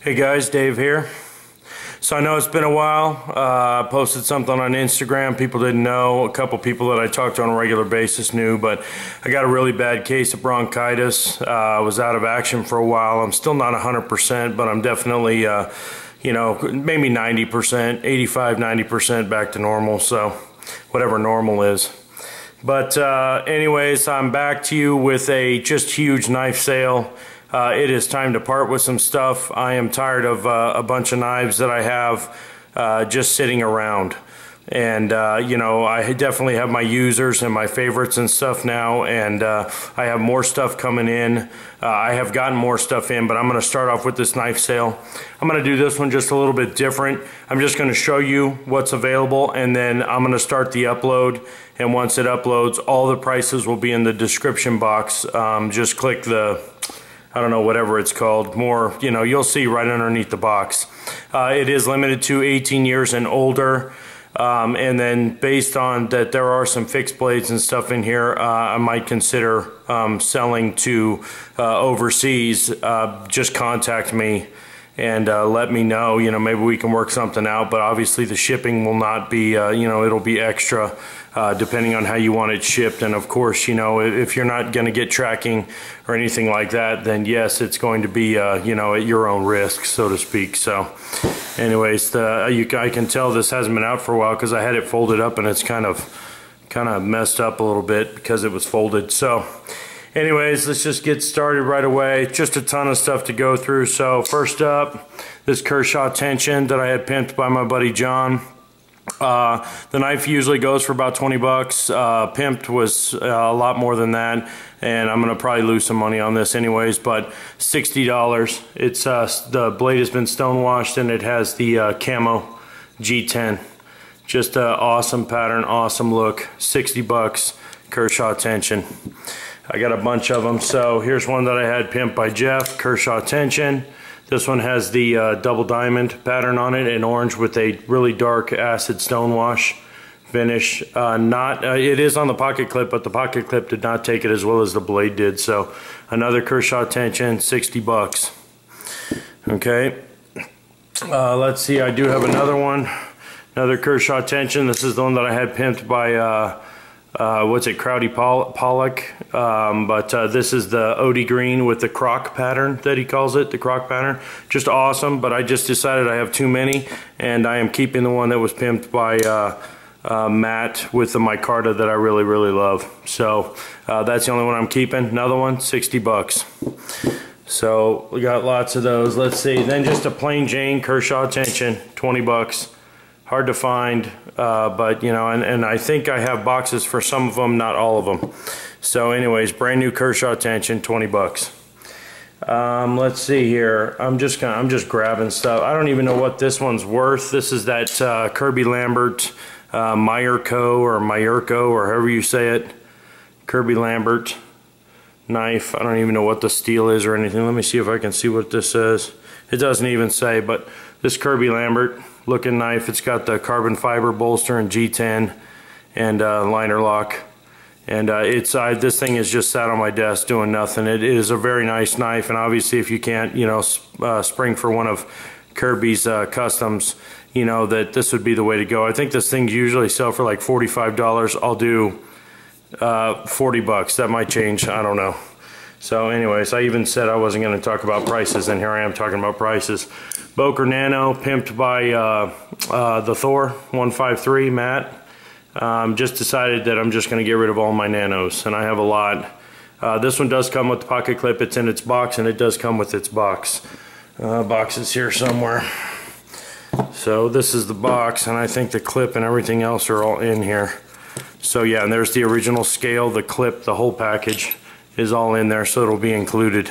Hey guys, Dave here. So I know it's been a while. I posted something on Instagram. People didn't know. A couple people that I talked to on a regular basis knew, but I got a really bad case of bronchitis. I was out of action for a while. I'm still not 100%, but I'm definitely, you know, maybe 90%, 85, 90% back to normal. So whatever normal is. But anyways, I'm back to you with a just huge knife sale. It is time to part with some stuff. I am tired of a bunch of knives that I have just sitting around. And you know, I definitely have my users and my favorites and stuff now, and I have more stuff coming in. I have gotten more stuff in, but I'm going to start off with this knife sale. I'm going to do this one just a little bit different. I'm just going to show you what's available, and then I'm going to start the upload. And once it uploads, all the prices will be in the description box. Just click the, I don't know, whatever it's called, more, you know, you'll see right underneath the box. It is limited to 18 years and older. And then based on that there are some fixed blades and stuff in here, I might consider selling to overseas. Just contact me and let me know, you know, maybe we can work something out, but obviously the shipping will not be, you know, it'll be extra depending on how you want it shipped. And of course, you know, if you're not going to get tracking or anything like that, then yes, it's going to be, you know, at your own risk, so to speak. So anyways, I can tell this hasn't been out for a while because I had it folded up and it's kind of messed up a little bit because it was folded. So anyways, let's just get started right away. Just a ton of stuff to go through. So first up, this Kershaw tension that I had pimped by my buddy John. The knife usually goes for about 20 bucks. Pimped was a lot more than that, and I'm gonna probably lose some money on this anyways, but $60. It's the blade has been stonewashed and it has the camo G10. Just an awesome pattern, awesome look. 60 bucks, Kershaw tension. I got a bunch of them. So here's one that I had pimped by Jeff, Kershaw tension. This one has the double diamond pattern on it in orange with a really dark acid stonewash finish. It is on the pocket clip, but the pocket clip did not take it as well as the blade did. So another Kershaw tension, 60 bucks. Okay. Let's see, I do have another one. Another Kershaw tension. This is the one that I had pimped by what's it, Crowdy Pollock, but this is the OD green with the croc pattern that he calls it, the croc pattern. Just awesome, but I just decided I have too many, and I am keeping the one that was pimped by Matt with the micarta that I really, really love. So that's the only one I'm keeping. Another one, 60 bucks. So we got lots of those. Let's see, then just a plain Jane Kershaw tension, 20 bucks. Hard to find, but you know, and I think I have boxes for some of them, not all of them. So anyways, brand new Kershaw tension, 20 bucks. Let's see here. I'm just grabbing stuff. I don't even know what this one's worth. This is that Kirby Lambert Meyerco or however you say it. Kirby Lambert knife. I don't even know what the steel is or anything. Let me see if I can see what this says. It doesn't even say, but this Kirby Lambert looking knife. It's got the carbon fiber bolster and G10 and liner lock, and this thing is just sat on my desk doing nothing. It is a very nice knife, and obviously if you can't, you know, spring for one of Kirby's customs, you know that this would be the way to go. I think this thing usually sell for like $45. I'll do 40 bucks. That might change, I don't know. So anyways, I even said I wasn't going to talk about prices, and here I am talking about prices. Boker Nano, pimped by the Thor 153, Matt. Just decided that I'm just going to get rid of all my nanos, and I have a lot. This one does come with the pocket clip. It's in its box, and it does come with its box. Box is here somewhere. So this is the box, and I think the clip and everything else are all in here. So yeah, and there's the original scale, the clip, the whole package is all in there, so it'll be included.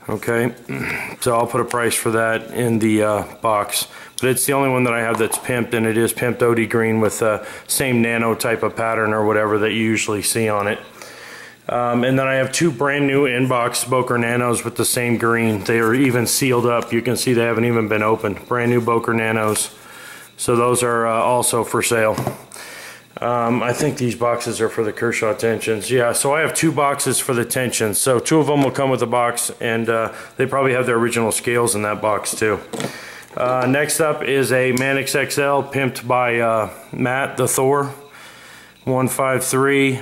Okay, so I'll put a price for that in the box, but it's the only one that I have that's pimped, and it is pimped OD green with the same nano type of pattern or whatever that you usually see on it. And then I have two brand new inbox Boker Nanos with the same green. They are even sealed up. You can see they haven't even been opened. Brand new Boker Nanos. So those are also for sale. I think these boxes are for the Kershaw tensions. Yeah, so I have 2 boxes for the tensions. So 2 of them will come with a box, and they probably have their original scales in that box too. Next up is a Manix XL pimped by Matt the Thor 153.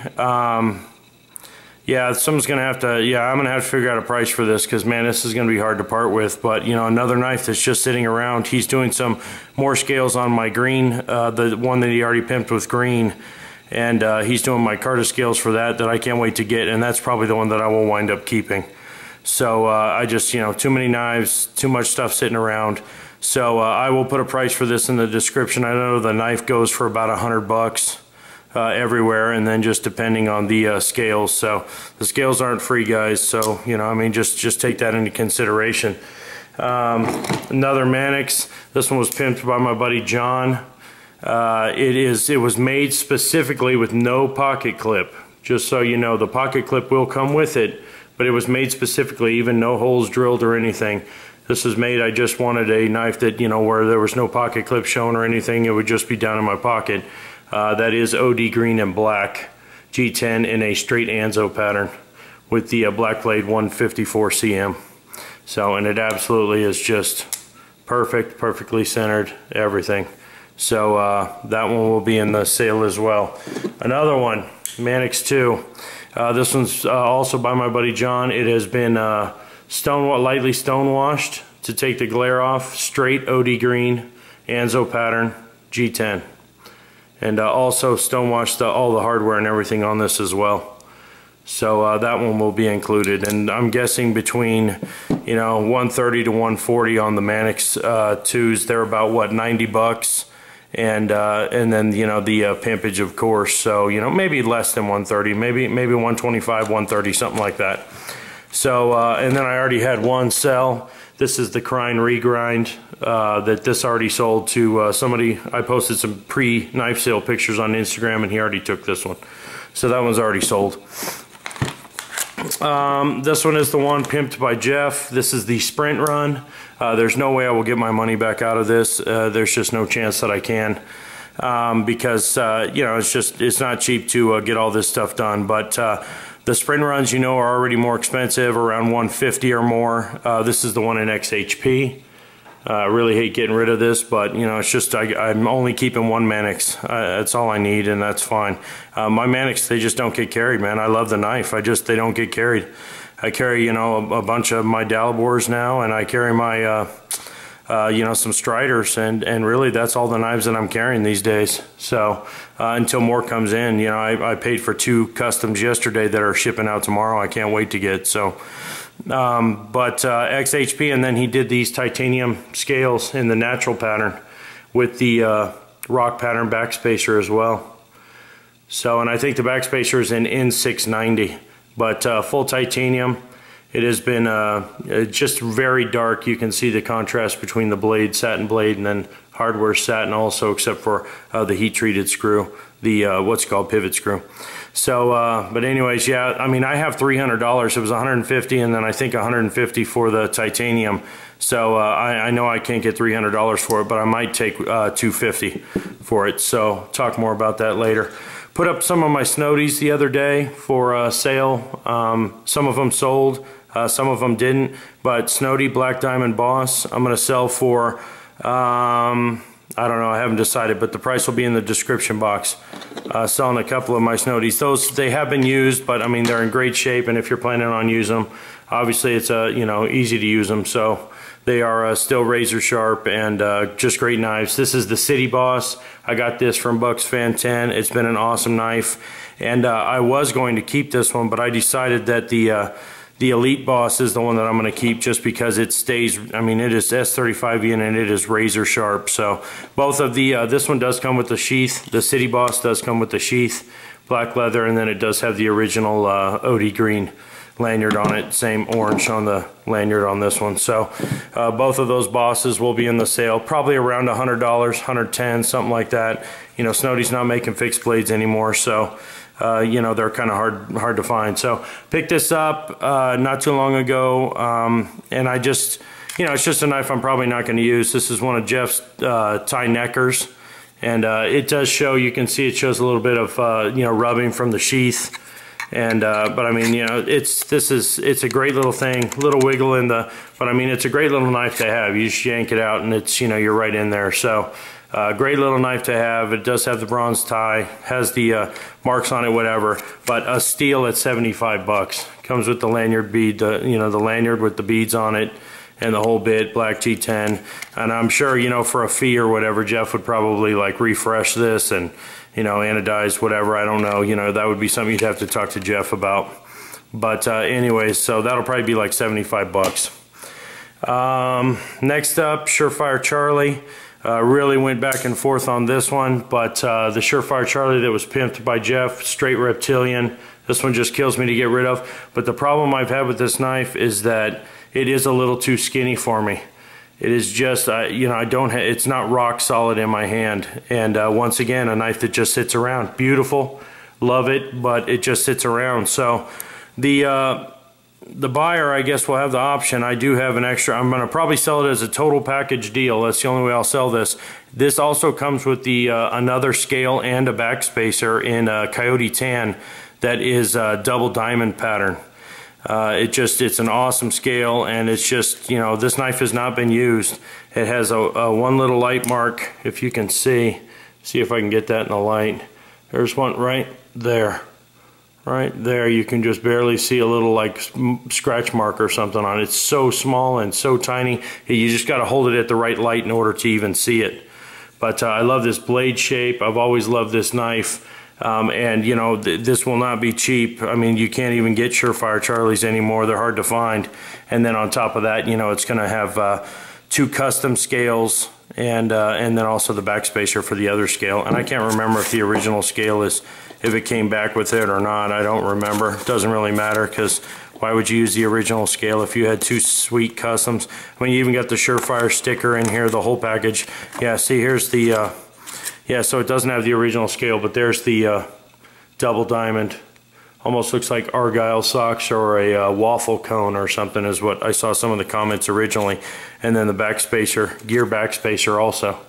Yeah, someone's gonna have to, I'm gonna have to figure out a price for this, because man, this is gonna be hard to part with. But you know, another knife that's just sitting around. He's doing some more scales on my green, the one that he already pimped with green, and he's doing my Carta scales for that I can't wait to get, and that's probably the one that I will wind up keeping. So I just, you know, too many knives, too much stuff sitting around. So I will put a price for this in the description. I know the knife goes for about $100 everywhere, and then just depending on the scales. So the scales aren't free, guys, so you know, I mean, just take that into consideration. Another Manix. This one was pimped by my buddy John. It was made specifically with no pocket clip, just so you know. The pocket clip will come with it, but it was made specifically, even no holes drilled or anything. This was made, I just wanted a knife that, you know, where there was no pocket clip shown or anything, it would just be down in my pocket. That is OD green and black G10 in a straight Anso pattern with the black blade 154 cm. So, and it absolutely is just perfect, perfectly centered, everything. So that one will be in the sale as well. Another one, Manix 2. This one's also by my buddy John. It has been lightly stonewashed to take the glare off. Straight OD green Anso pattern G10. And also stonewashed all the hardware and everything on this as well. So that one will be included, and I'm guessing between, you know, 130 to 140 on the Manix 2s. They're about what, $90, and then, you know, the pimpage, of course. So, you know, maybe less than 130, maybe 125, 130, something like that. So and then I already had one sell. This is the Crine regrind that this already sold to somebody. I posted some pre-knife sale pictures on Instagram, and he already took this one. So that one's already sold. This one is the one pimped by Jeff. This is the Sprint Run. There's no way I will get my money back out of this. There's just no chance that I can. Because you know, it's not cheap to get all this stuff done. But the Sprint Runs, you know, are already more expensive, around 150 or more. This is the one in XHP. I really hate getting rid of this, but you know, it's just I'm only keeping one Manix. That's all I need, and that's fine. My Manix, they just don't get carried, man. I love the knife. They don't get carried. I carry, you know, a bunch of my Dalibors now, and I carry my you know, some Striders, and really that's all the knives that I'm carrying these days. So until more comes in, you know, I paid for 2 customs yesterday that are shipping out tomorrow. I can't wait to get. So but XHP, and then he did these titanium scales in the natural pattern with the rock pattern backspacer as well. So, and I think the backspacer is in N690, but full titanium. It has been just very dark. You can see the contrast between the blade, satin blade, and then hardware satin also, except for the heat-treated screw, the what's called pivot screw. So, but anyways, yeah, I mean, I have $300. It was $150, and then I think $150 for the titanium. So I know I can't get $300 for it, but I might take $250 for it. So talk more about that later. Put up some of my Snodies the other day for sale. Some of them sold, some of them didn't. But Snody Black Diamond Boss, I'm going to sell for, I don't know, I haven't decided, but the price will be in the description box. Selling a couple of my Snodies. Those, they have been used, but I mean, they're in great shape, and if you're planning on using them, obviously it's you know, easy to use them. So they are still razor sharp and just great knives. This is the City Boss. I got this from Bucks Fan 10. It's been an awesome knife, and I was going to keep this one, but I decided that the Elite Boss is the one that I'm going to keep, just because it stays, I mean, it is S35 in and it is razor sharp. So both of the, this one does come with the sheath. The City Boss does come with the sheath, black leather, and then it does have the original OD green lanyard on it. Same orange on the lanyard on this one. So both of those Bosses will be in the sale, probably around $100, $110, something like that. You know, Snody's not making fixed blades anymore, so you know, they're kind of hard to find. So picked this up not too long ago, and I just, you know, it's just a knife I'm probably not going to use. This is one of Jeff's tie neckers, And it does show, you can see it shows a little bit of you know, rubbing from the sheath. And but I mean, you know, it's a great little thing, little wiggle in the, but I mean, it's a great little knife to have. You just yank it out and it's, you know, you're right in there. So great little knife to have. It does have the bronze tie, has the marks on it, whatever, but a steal at 75 bucks. Comes with the lanyard bead, you know, the lanyard with the beads on it and the whole bit, black G10. And I'm sure, you know, for a fee or whatever, Jeff would probably like refresh this and, you know, anodize, whatever, I don't know, you know, that would be something you'd have to talk to Jeff about. But anyways, so that'll probably be like 75 bucks. Next up, Surefire Charlie. Really went back and forth on this one, but the Surefire Charlie that was pimped by Jeff, straight reptilian, this one just kills me to get rid of. But the problem I've had with this knife is that it is a little too skinny for me. It is just, you know, it's not rock solid in my hand. And once again, a knife that just sits around. Beautiful, love it, but it just sits around. So the buyer, I guess, will have the option. I do have an extra. I'm going to probably sell it as a total package deal. That's the only way I'll sell this. This also comes with the another scale and a backspacer in Coyote Tan that is double diamond pattern. It's an awesome scale, and it's just, you know, this knife has not been used. It has a one little light mark, if you can see if I can get that in the light. There's one right there. Right there, you can just barely see a little like scratch mark or something on it. It's so small and so tiny, you just got to hold it at the right light in order to even see it. But I love this blade shape. I've always loved this knife. And you know, this will not be cheap. I mean, you can't even get Surefire Charlies anymore. They're hard to find. And then on top of that, you know, it's going to have 2 custom scales and then also the backspacer for the other scale. And I can't remember if the original scale is, if it came back with it or not. I don't remember. It doesn't really matter, because why would you use the original scale if you had 2 sweet customs? I mean, you even got the Surefire sticker in here, the whole package. Yeah, see, here's the yeah, so it doesn't have the original scale, but there's the double diamond. Almost looks like Argyle socks or a waffle cone or something is what I saw some of the comments originally. And then the backspacer, gear backspacer also.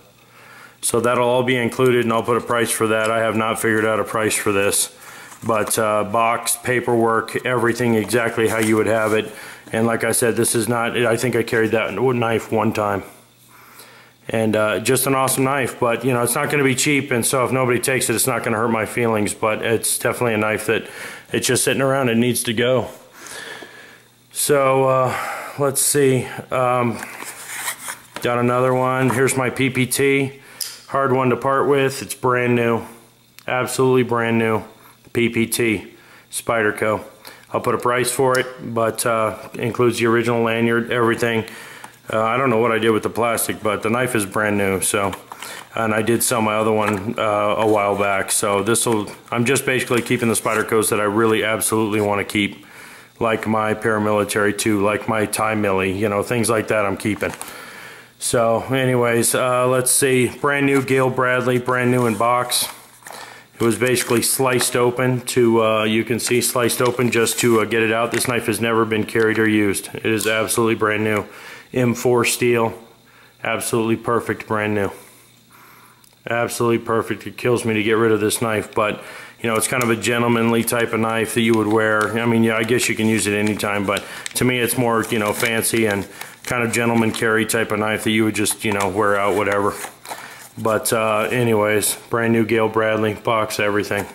So that'll all be included, and I'll put a price for that. I have not figured out a price for this. But box, paperwork, everything exactly how you would have it. And like I said, this is not, I think I carried that knife one time. And just an awesome knife, but you know, it's not going to be cheap, and so if nobody takes it, it's not going to hurt my feelings, but it's definitely a knife that it's just sitting around and needs to go. So let's see, got another one. Here's my PPT, hard one to part with. It's brand new, absolutely brand new PPT, Spyderco. I'll put a price for it, but includes the original lanyard, everything. I don't know what I did with the plastic, but the knife is brand new. So, and I did sell my other one a while back. So I'm just basically keeping the Spydercos that I really absolutely want to keep, like my paramilitary 2, like my Thai Millie, you know, things like that I'm keeping. So anyways, let's see, brand new Gail Bradley, brand new in box. It was basically sliced open to, you can see sliced open just to get it out. This knife has never been carried or used. It is absolutely brand new. M4 steel, absolutely perfect, brand new. Absolutely perfect. It kills me to get rid of this knife, but you know, it's kind of a gentlemanly type of knife that you would wear. I mean, yeah, I guess you can use it anytime, but to me it's more, you know, fancy and kind of gentleman carry type of knife that you would just, you know, wear out, whatever. But anyways, brand new Gail Bradley, box, everything.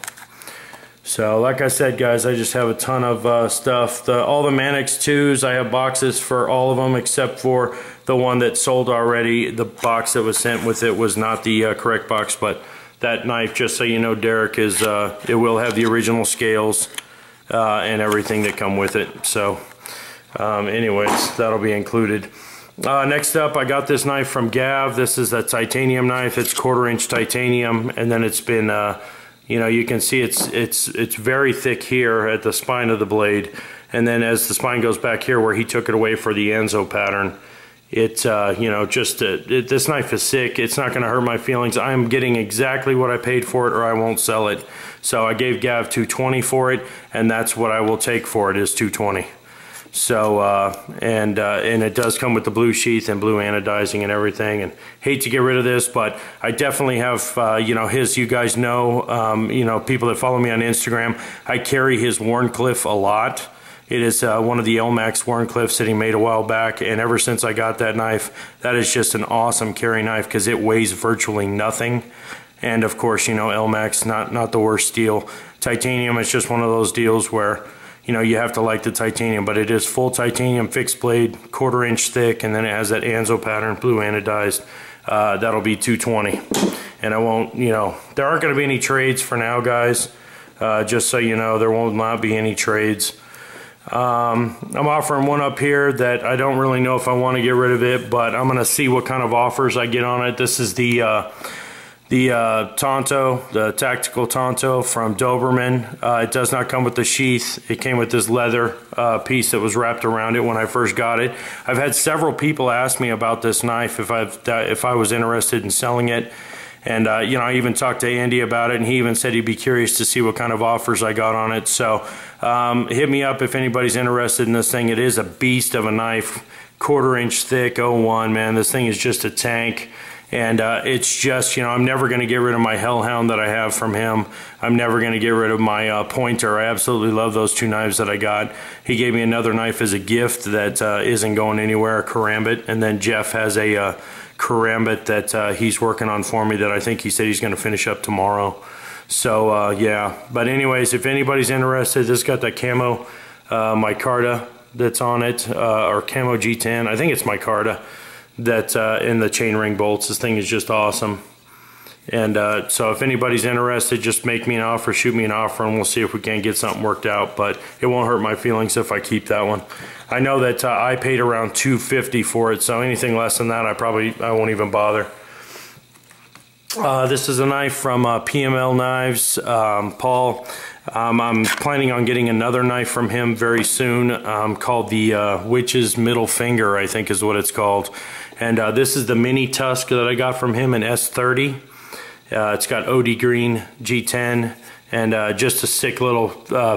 So like I said, guys, I just have a ton of stuff. All the Manix 2s, I have boxes for all of them except for the one that sold already. The box that was sent with it was not the correct box, but that knife, just so you know, Derek, is it will have the original scales and everything that come with it. So anyways, that'll be included. Next up, I got this knife from Gav. This is a titanium knife. It's 1/4" titanium, and then it's been you know, you can see it's very thick here at the spine of the blade, and then as the spine goes back here where he took it away for the Anso pattern, it you know, just this knife is sick. It's not going to hurt my feelings. I'm getting exactly what I paid for it, or I won't sell it. So I gave Gav $220 for it, and that's what I will take for it, is $220. So, and it does come with the blue sheath and blue anodizing and everything. And hate to get rid of this, but I definitely have, you know, you guys know, you know, people that follow me on Instagram, I carry his Wharncliffe a lot. It is one of the LMAX Wharncliffes that he made a while back, and ever since I got that knife, that is just an awesome carry knife because it weighs virtually nothing. And of course, you know, LMAX, not the worst steel. Titanium is just one of those deals where, you know, you have to like the titanium, but it is full titanium fixed blade, 1/4 inch thick, and then it has that Anso Pattern blue anodized. That'll be $220. And I won't, you know, there aren't going to be any trades for now, guys. Just so you know, there will not be any trades. I'm offering one up here that I don't really know if I want to get rid of it, but I'm going to see what kind of offers I get on it. This is the Tanto, the tactical Tanto from Doberman. It does not come with the sheath. It came with this leather piece that was wrapped around it when I first got it. I've had several people ask me about this knife if I was interested in selling it. And you know, I even talked to Andy about it, and he even said he'd be curious to see what kind of offers I got on it. So hit me up if anybody's interested in this thing. It is a beast of a knife, 1/4 inch thick, 01, man. This thing is just a tank. And it's just, you know, I'm never going to get rid of my Hellhound that I have from him. I'm never going to get rid of my Pointer. I absolutely love those two knives that I got. He gave me another knife as a gift that isn't going anywhere, a Karambit. And then Jeff has a Karambit that he's working on for me that I think he said he's going to finish up tomorrow. So, yeah. But anyways, if anybody's interested, this got that camo micarta that's on it, or camo G10. I think it's micarta. That in the chainring bolts. This thing is just awesome. And so if anybody's interested, just make me an offer, shoot me an offer, and we'll see if we can't get something worked out. But it won't hurt my feelings if I keep that one. I know that I paid around $250 for it, so anything less than that I won't even bother. This is a knife from PML Knives, Paul. I'm planning on getting another knife from him very soon, called the Witch's Middle Finger, I think is what it's called. And this is the mini tusk that I got from him in S30. It's got OD green G10 and just a sick little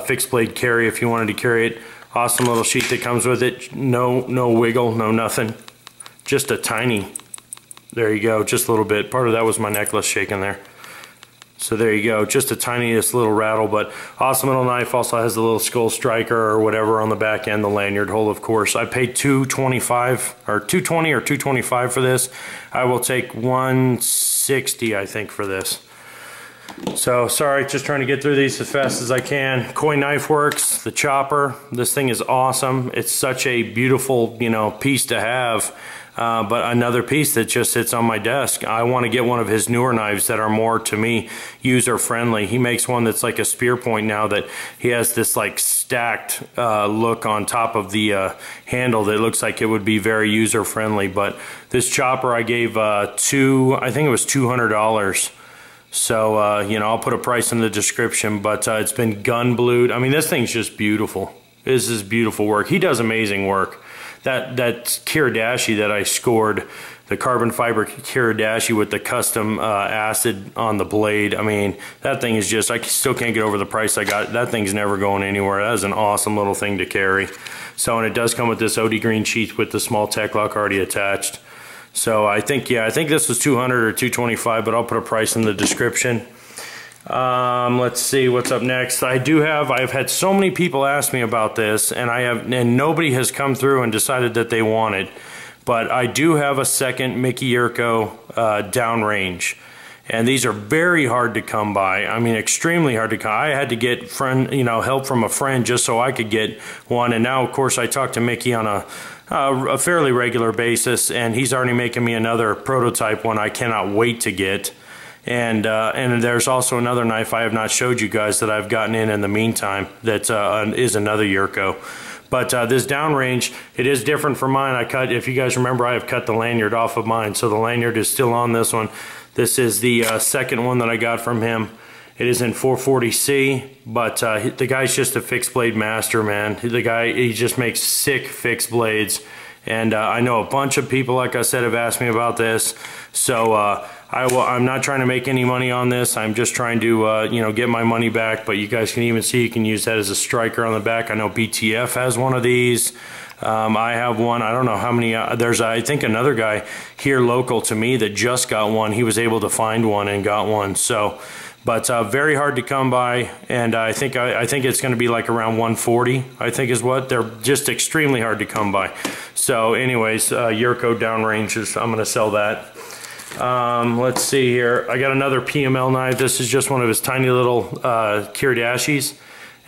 fixed blade carry if you wanted to carry it. Awesome little sheath that comes with it. No wiggle, no nothing. Just a tiny, there you go, just a little bit. Part of that was my necklace shaking there. So there you go, just the tiniest little rattle, but awesome little knife. Also has the little skull striker or whatever on the back end, the lanyard hole, of course. I paid $225 or $220 or $225 for this. I will take $160, I think, for this. So sorry, just trying to get through these as fast as I can. Koi Knifeworks, the chopper. This thing is awesome. It's such a beautiful, you know, piece to have. But another piece that just sits on my desk. I want to get one of his newer knives that are more, to me, user-friendly. He makes one that's like a spear point now that he has this like stacked look on top of the handle that looks like it would be very user-friendly. But this chopper I gave I think it was $200. So, you know, I'll put a price in the description, but it's been gun blued. I mean, this thing's just beautiful. This is beautiful work. He does amazing work. That Kiradashi that I scored, the carbon fiber Kiradashi with the custom acid on the blade, I mean, that thing is just, I still can't get over the price I got. That thing's never going anywhere. That is an awesome little thing to carry. So, and it does come with this OD green sheath with the small tech lock already attached. So I think, yeah, I think this was $200 or $225, but I'll put a price in the description. Let's see what's up next. I've had so many people ask me about this, and nobody has come through and decided that they want it. But I do have a second Mickey Yurko downrange, and these are very hard to come by. I mean, extremely hard to come. I had to get help from a friend just so I could get one, and now of course I talk to Mickey on a fairly regular basis, and he's already making me another prototype one I cannot wait to get. And there's also another knife I have not showed you guys that I've gotten in the meantime that is another Yurko. But this downrange, it is different from mine. If you guys remember, I have cut the lanyard off of mine, so the lanyard is still on this one. This is the second one that I got from him. It is in 440C, but the guy's just a fixed blade master, man. The guy, he just makes sick fixed blades. And I know a bunch of people, like I said, have asked me about this. So I'm not trying to make any money on this. I'm just trying to, you know, get my money back. But you guys can even see, you can use that as a striker on the back. I know BTF has one of these. I have one. I don't know how many. There's, I think, another guy here local to me that just got one. He was able to find one and got one. So, but very hard to come by, and I think it's going to be like around 140. I think is what they're just extremely hard to come by. So, anyways, Yurko downranges. I'm going to sell that. Let's see here. I got another PML knife. This is just one of his tiny little Kiridashis,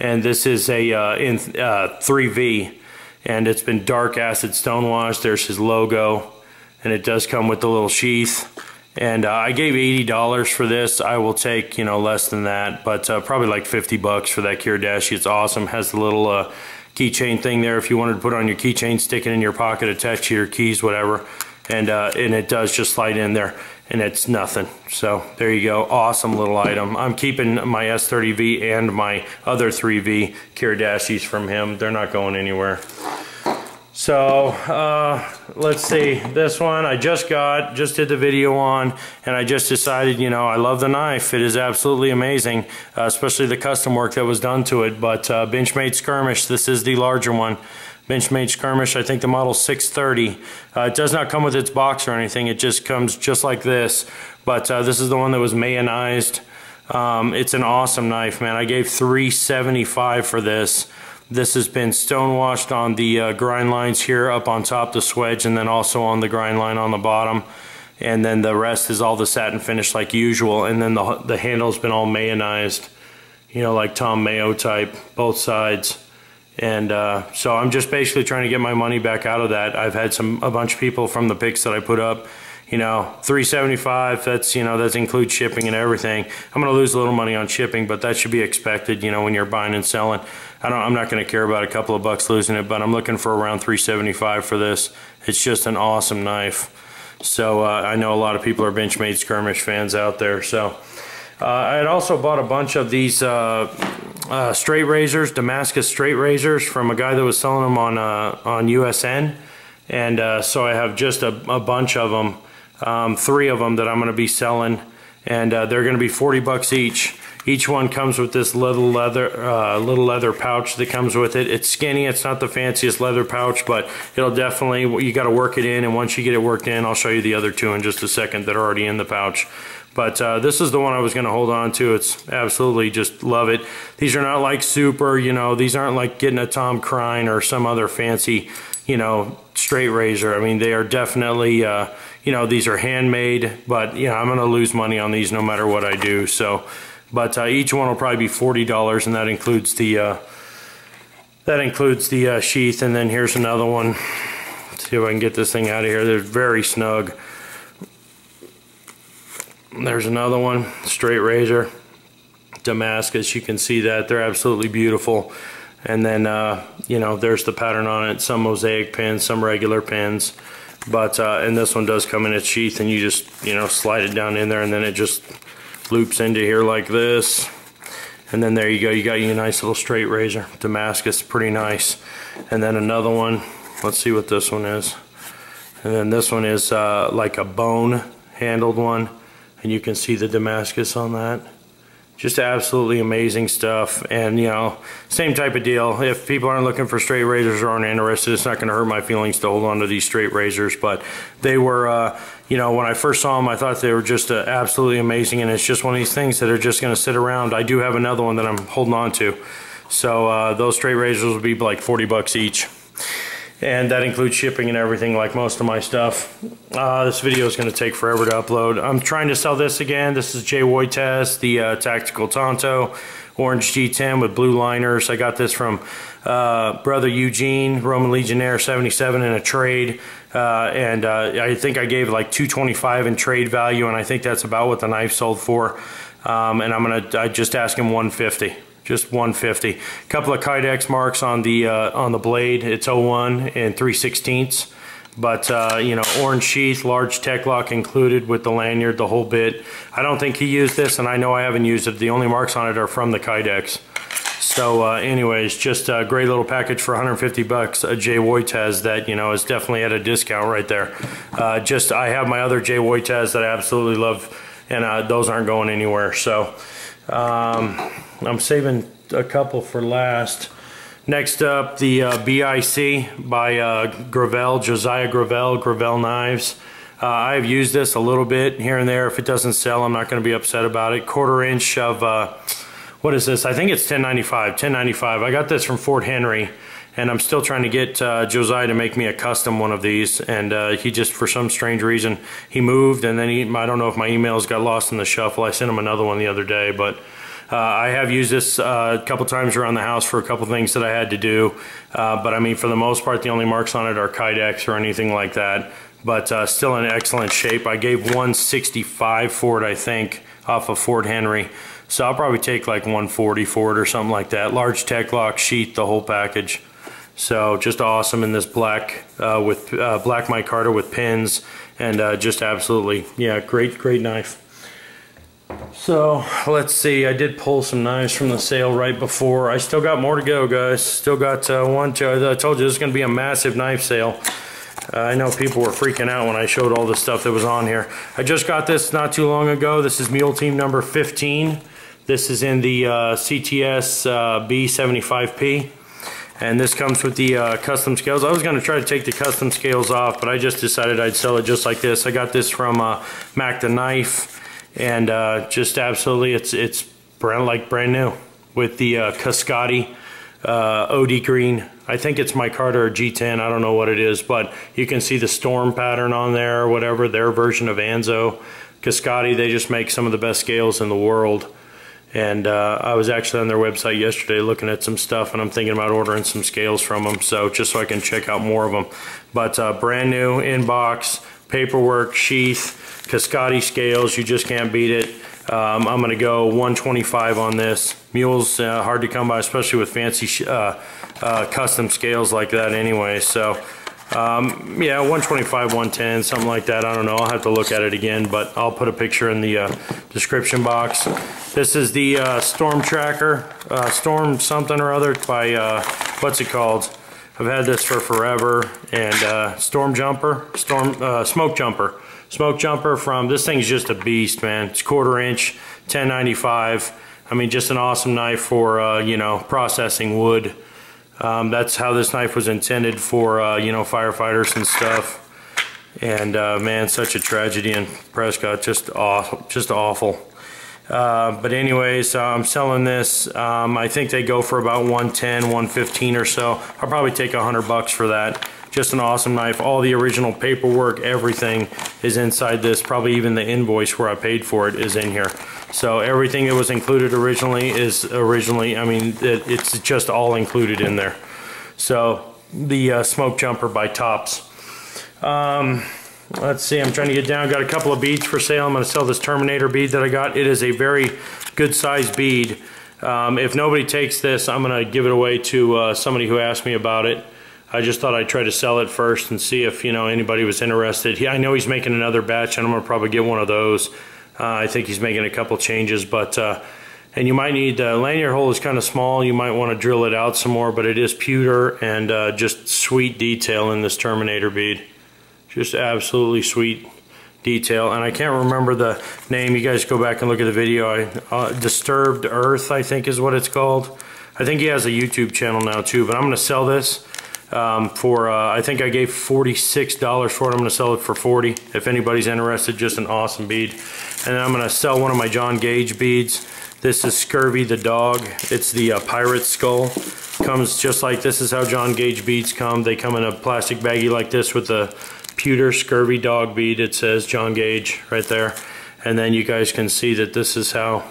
and this is a in 3V. And it's been dark acid stonewashed. There's his logo, and it does come with the little sheath. And I gave $80 for this. I will take, you know, less than that, but probably like 50 bucks for that Kiridashi. It's awesome. Has the little keychain thing there if you wanted to put on your keychain, stick it in your pocket, attach to your keys, whatever. And it does just slide in there, and it's nothing. So there you go. Awesome little item. I'm keeping my S30V and my other 3V Kiridashis from him. They're not going anywhere. So let's see, this one I just did the video on, and I just decided, you know, I love the knife. It is absolutely amazing, especially the custom work that was done to it. But Benchmade Skirmish, this is the larger one. Benchmade Skirmish, I think the model's 630. It does not come with its box or anything. It just comes just like this. But this is the one that was mayonized. It's an awesome knife, man. I gave $375 for this. This has been stonewashed on the grind lines here up on top, the swedge, and then also on the grind line on the bottom. And then the rest is all the satin finish like usual. And then the handle's been all mayonized, you know, like Tom Mayo type, both sides. And so I'm just basically trying to get my money back out of that. I've had a bunch of people from the pics that I put up, you know, $375, that's, you know, that includes shipping and everything. I'm going to lose a little money on shipping, but that should be expected, you know, when you're buying and selling. I'm not going to care about a couple of bucks losing it, but I'm looking for around $375 for this. It's just an awesome knife. So I know a lot of people are Benchmade Skirmish fans out there. So I had also bought a bunch of these straight razors, Damascus straight razors, from a guy that was selling them on USN. And so I have just a bunch of them, 3 of them that I'm going to be selling, and they're going to be 40 bucks each. Each one comes with this little leather pouch that comes with it. It's skinny, it's not the fanciest leather pouch, but it'll definitely, you got to work it in, and once you get it worked in, I'll show you the other 2 in just a second that are already in the pouch. But this is the one I was going to hold on to. It's absolutely, just love it. These are not like super, you know, these aren't like getting a Tom Crine or some other fancy, you know, straight razor. I mean, they are definitely, you know, these are handmade, but, you know, I'm going to lose money on these no matter what I do. So, but each one will probably be $40, and that includes the sheath. And then here's another one. Let's see if I can get this thing out of here. They're very snug. There's another one, straight razor, Damascus. You can see that they're absolutely beautiful. And then you know, there's the pattern on it. Some mosaic pins, some regular pins. But and this one does come in its sheath, and you just, you know, slide it down in there, and then it just loops into here like this. And then there you go, you got your nice little straight razor, Damascus, pretty nice. And then another one, let's see what this one is. And then this one is like a bone handled one, and you can see the Damascus on that. Just absolutely amazing stuff. And, you know, same type of deal. If people aren't looking for straight razors or aren't interested, it's not going to hurt my feelings to hold on to these straight razors. But they were, you know, when I first saw them, I thought they were just absolutely amazing. And it's just one of these things that are just going to sit around. I do have another one that I'm holding on to. So those straight razors will be like 40 bucks each. And that includes shipping and everything, like most of my stuff. This video is going to take forever to upload. I'm trying to sell this again. This is Woytaz, the tactical Tanto, orange G10 with blue liners. I got this from brother Eugene, Roman Legionnaire 77 in a trade. And I think I gave like $225 in trade value, and I think that's about what the knife sold for. And I just asked him $150. Just $150. A couple of Kydex marks on the blade. It's 01 and 3/16. But you know, orange sheath, large tech lock included with the lanyard, the whole bit. I don't think he used this, and I know I haven't used it. The only marks on it are from the Kydex. So anyways, just a great little package for 150 bucks, a J Woytaz that, you know, is definitely at a discount right there. I have my other J Woytaz that I absolutely love, and those aren't going anywhere. So I'm saving a couple for last. Next up, the BIC by Gravelle, Josiah Gravelle knives. I have used this a little bit here and there. If it doesn't sell, I'm not going to be upset about it. 1/4 inch of, what is this? I think it's 1095. I got this from Fort Henry, and I'm still trying to get Josiah to make me a custom one of these. And he just, for some strange reason, he moved, and then I don't know if my emails got lost in the shuffle. I sent him another one the other day, but I have used this a couple times around the house for a couple things that I had to do. But I mean, for the most part, the only marks on it are Kydex or anything like that. But still in excellent shape. I gave 165 for it, I think, off of Fort Henry. So I'll probably take like 140 for it or something like that. Large tech lock sheath, the whole package. So just awesome in this black with black micarta with pins, and just absolutely, yeah, great knife. So let's see, I did pull some knives from the sale right before. I still got more to go, guys. Still got one, two. I told you this is going to be a massive knife sale. I know people were freaking out when I showed all the stuff that was on here. I just got this not too long ago. This is Mule Team number 15. This is in the CTS B75P. And this comes with the custom scales. I was going to try to take the custom scales off, but I just decided I'd sell it just like this. I got this from Mac the Knife, and just absolutely, it's brand new with the Cascati OD green. I think it's micarta or G10, I don't know what it is, but you can see the storm pattern on there or whatever, their version of Anso. Cascati, they just make some of the best scales in the world. And I was actually on their website yesterday looking at some stuff, and I'm thinking about ordering some scales from them, so just so I can check out more of them. But brand new in box, paperwork, sheath, Cascati scales, you just can't beat it. I'm going to go 125 on this. Mule's hard to come by, especially with fancy custom scales like that anyway. So yeah, 125, 110, something like that. I don't know. I'll have to look at it again, but I'll put a picture in the description box. This is the Storm Tracker, Storm something or other by, what's it called? I've had this for forever. And Storm Jumper, Smoke Jumper. Smoke Jumper from, this thing's just a beast, man. It's 1/4 inch, 1095. I mean, just an awesome knife for, you know, processing wood. That's how this knife was intended for, you know, firefighters and stuff. And man, such a tragedy in Prescott, just awful. But anyways, I'm selling this. I think they go for about 110, 115 or so. I'll probably take $100 for that. Just an awesome knife. All the original paperwork, everything is inside this. Probably even the invoice where I paid for it is in here. So everything that was included originally is I mean, it's just all included in there. So the Smoke Jumper by Tops. Let's see, I'm trying to get down. Got a couple of beads for sale. I'm going to sell this Terminator bead that I got. It is a very good size bead. If nobody takes this, I'm going to give it away to somebody who asked me about it. I just thought I'd try to sell it first and see if, you know, anybody was interested. I know he's making another batch, and I'm going to probably get one of those. I think he's making a couple changes, but and you might need, lanyard hole is kind of small. You might want to drill it out some more, but it is pewter, and just sweet detail in this Terminator bead. Just absolutely sweet detail, and I can't remember the name. You guys go back and look at the video. Disturbed Earth, I think is what it's called. I think he has a YouTube channel now too, but I'm going to sell this for, I think I gave $46 for it. I'm going to sell it for $40 if anybody's interested. Just an awesome bead. And then I'm going to sell one of my John Gage beads. This is Scurvy the dog. It's the pirate skull. Comes just like this is how John Gage beads come. They come in a plastic baggie like this with a pewter Scurvy dog bead. It says John Gage right there. And then you guys can see that this is how,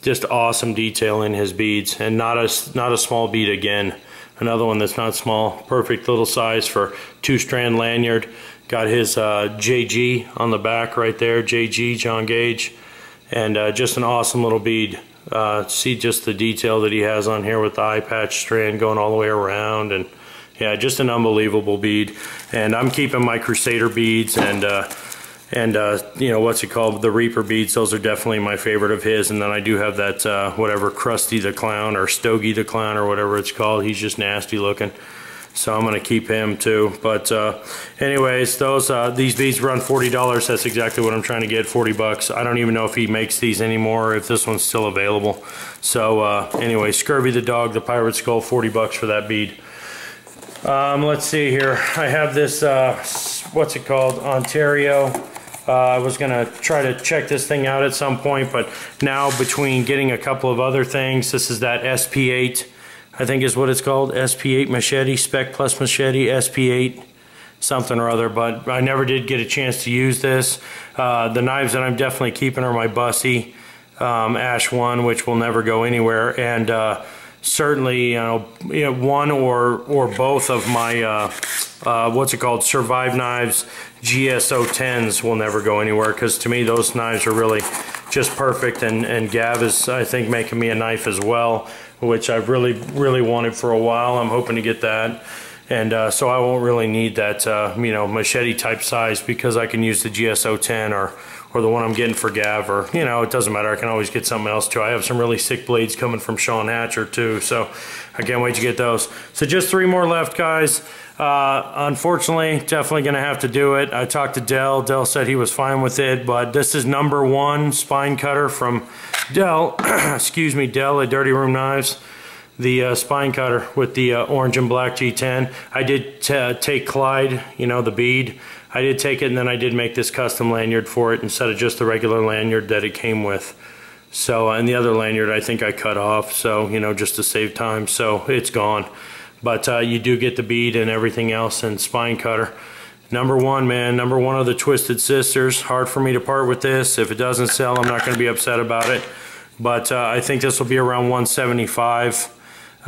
just awesome detail in his beads, and not a small bead again. Another one that's not small. Perfect little size for 2-strand lanyard. Got his JG on the back right there. JG, John Gage. And just an awesome little bead. See just the detail that he has on here with the eye patch strand going all the way around. And yeah, just an unbelievable bead. And I'm keeping my Crusader beads and And you know, what's it called, the Reaper beads, those are definitely my favorite of his. And then I do have that whatever, Krusty the Clown or Stogie the Clown or whatever it's called. He's just nasty looking, so I'm gonna keep him too. But anyways, those these beads run $40. That's exactly what I'm trying to get, 40 bucks. I don't even know if he makes these anymore, if this one's still available. So anyway, Scurvy the dog, the pirate skull, 40 bucks for that bead. Let's see here. I have this what's it called, Ontario. I was gonna try to check this thing out at some point, but now between getting a couple of other things, this is that SP8, I think is what it's called, SP8 machete, Spec Plus machete, SP8 something or other, but I never did get a chance to use this. The knives that I'm definitely keeping are my Bussy Ash 1, which will never go anywhere, and certainly, you know, one or both of my what's it called, Survive knives, GSO 10s will never go anywhere, because to me those knives are really just perfect. And Gav is, I think, making me a knife as well, which I've really wanted for a while. I'm hoping to get that, and so I won't really need that you know, machete type size, because I can use the GSO 10 or the one I'm getting for Gav, or, you know, it doesn't matter. I can always get something else too. I have some really sick blades coming from Sean Hatcher too, so I can't wait to get those. So just 3 more left, guys. Unfortunately, definitely gonna have to do it. I talked to Dell. Dell said he was fine with it, but this is #1 spine cutter from Dell. Excuse me, Dell at Dirty Room Knives. The spine cutter with the orange and black G10. I did take Clyde, you know, the bead. I did take it, and then I did make this custom lanyard for it instead of just the regular lanyard that it came with. So, and the other lanyard I think I cut off, so, you know, just to save time, so it's gone. But you do get the bead and everything else, and spine cutter. #1, man, #1 of the Twisted Sisters. Hard for me to part with this. If it doesn't sell, I'm not going to be upset about it. But I think this will be around $175.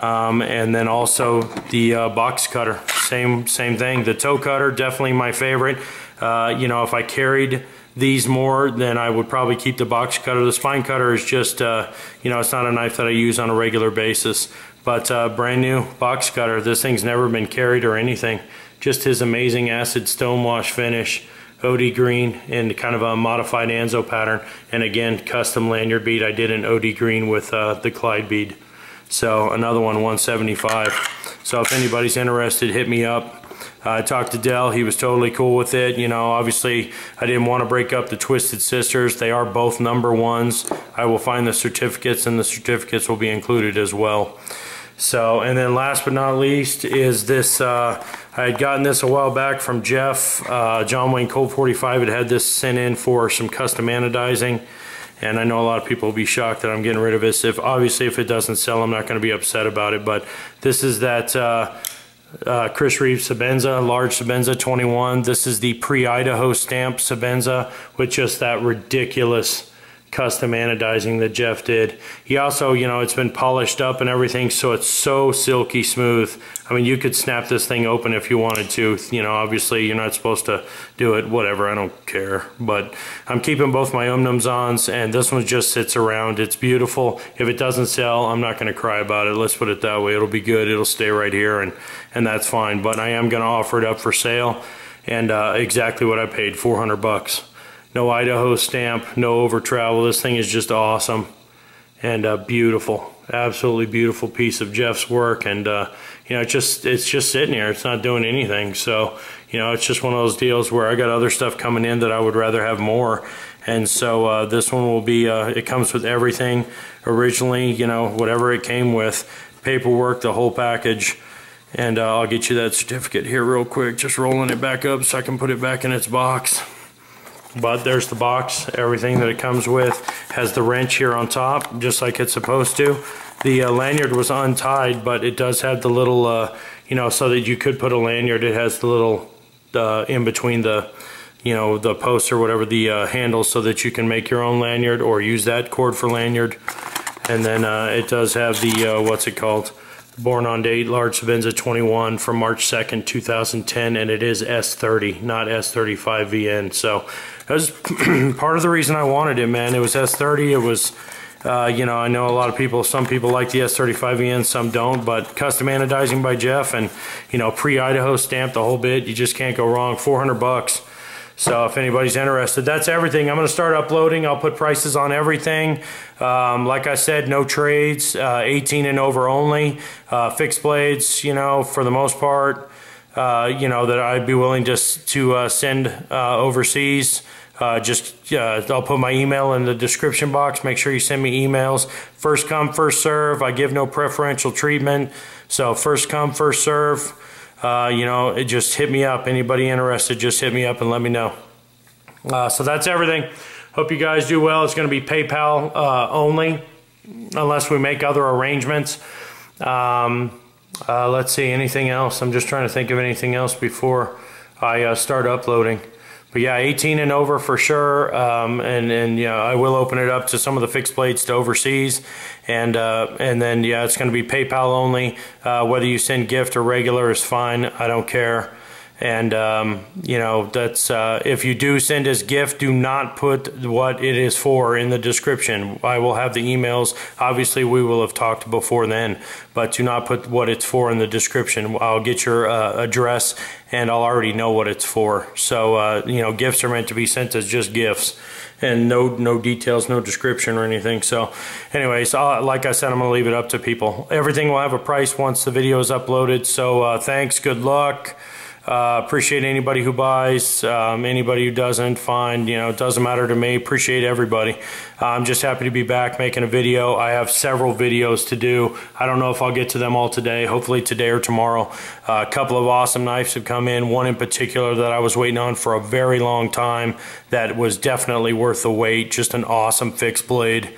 And then also the box cutter, same thing. The toe cutter, definitely my favorite. You know, if I carried these more, then I would probably keep the box cutter. The spine cutter is just, you know, it's not a knife that I use on a regular basis. But brand new box cutter. This thing's never been carried or anything. Just his amazing acid stonewash finish, OD green, and kind of a modified Anso pattern. And again, custom lanyard bead. I did an OD green with the Clyde bead. So another one, $175. So if anybody's interested, hit me up. I talked to Dell. He was totally cool with it. You know, obviously I didn't want to break up the Twisted Sisters. They are both #1s. I will find the certificates, and the certificates will be included as well. So, and then last but not least is this, I had gotten this a while back from Jeff. John Wayne Colt 45 had this sent in for some custom anodizing. And I know a lot of people will be shocked that I'm getting rid of this. Obviously, if it doesn't sell, I'm not going to be upset about it. But this is that Reeve Sebenza, large Sebenza 21. This is the pre-Idaho stamp Sebenza with just that ridiculous custom anodizing that Jeff did. He also, you know, it's been polished up and everything, so it's so silky smooth. I mean, you could snap this thing open if you wanted to. You know, obviously you're not supposed to do it, whatever, I don't care. But I'm keeping both my Omnumzons, and this one just sits around. It's beautiful. If it doesn't sell, I'm not going to cry about it. Let's put it that way. It'll be good. It'll stay right here, and that's fine. But I am going to offer it up for sale, and exactly what I paid, 400 bucks. No Idaho stamp, no over travel. This thing is just awesome and beautiful, absolutely beautiful piece of Jeff's work. And you know, it's just sitting here. It's not doing anything. So, you know, it's just one of those deals where I got other stuff coming in that I would rather have more. And so this one will be, it comes with everything originally, you know, whatever it came with, paperwork, the whole package. And I'll get you that certificate here real quick, just rolling it back up so I can put it back in its box. But there's the box, everything that it comes with. Has the wrench here on top, just like it's supposed to. The lanyard was untied, but it does have the little, you know, so that you could put a lanyard. It has the little, in between the, you know, the posts or whatever, the handles, so that you can make your own lanyard or use that cord for lanyard. And then it does have the, what's it called? Born on date, large Sebenza 21 from March 2nd, 2010, and it is S30, not S35VN. So that was part of the reason I wanted it, man. It was S30. It was, you know, I know a lot of people, some people like the S35VN, some don't, but custom anodizing by Jeff and, you know, pre-Idaho stamp, the whole bit, you just can't go wrong. 400 bucks. So if anybody's interested, that's everything. I'm going to start uploading. I'll put prices on everything. Like I said, no trades, 18 and over only. Fixed blades, you know, for the most part, you know, that I'd be willing just to send overseas. I'll put my email in the description box. Make sure you send me emails. First come, first serve. I give no preferential treatment. So first come, first serve. You know, just hit me up. Anybody interested, just hit me up and let me know. So that's everything. Hope you guys do well. It's going to be PayPal only, unless we make other arrangements. Let's see, anything else? I'm just trying to think of anything else before I start uploading. But yeah, 18 and over for sure, and yeah, I will open it up to some of the fixed blades to overseas, and then yeah, it's going to be PayPal only. Whether you send gift or regular is fine. I don't care. And you know, that's if you do send us gift, do not put what it is for in the description. I will have the emails. Obviously, we will have talked before then, but do not put what it's for in the description. I'll get your address, and I'll already know what it's for. So you know, gifts are meant to be sent as just gifts, and no details, no description or anything. So anyways, like I said, I'm gonna leave it up to people. Everything will have a price once the video is uploaded. So thanks, good luck. Appreciate anybody who buys, anybody who doesn't, fine, you know, it doesn't matter to me. Appreciate everybody. I'm just happy to be back making a video. I have several videos to do. I don't know if I'll get to them all today, hopefully today or tomorrow. A couple of awesome knives have come in, one in particular that I was waiting on for a very long time that was definitely worth the wait, just an awesome fixed blade.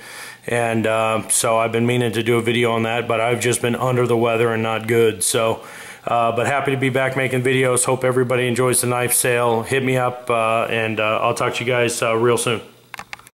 And so I've been meaning to do a video on that, but I've just been under the weather and not good. So but happy to be back making videos. Hope everybody enjoys the knife sale. Hit me up, and I'll talk to you guys real soon.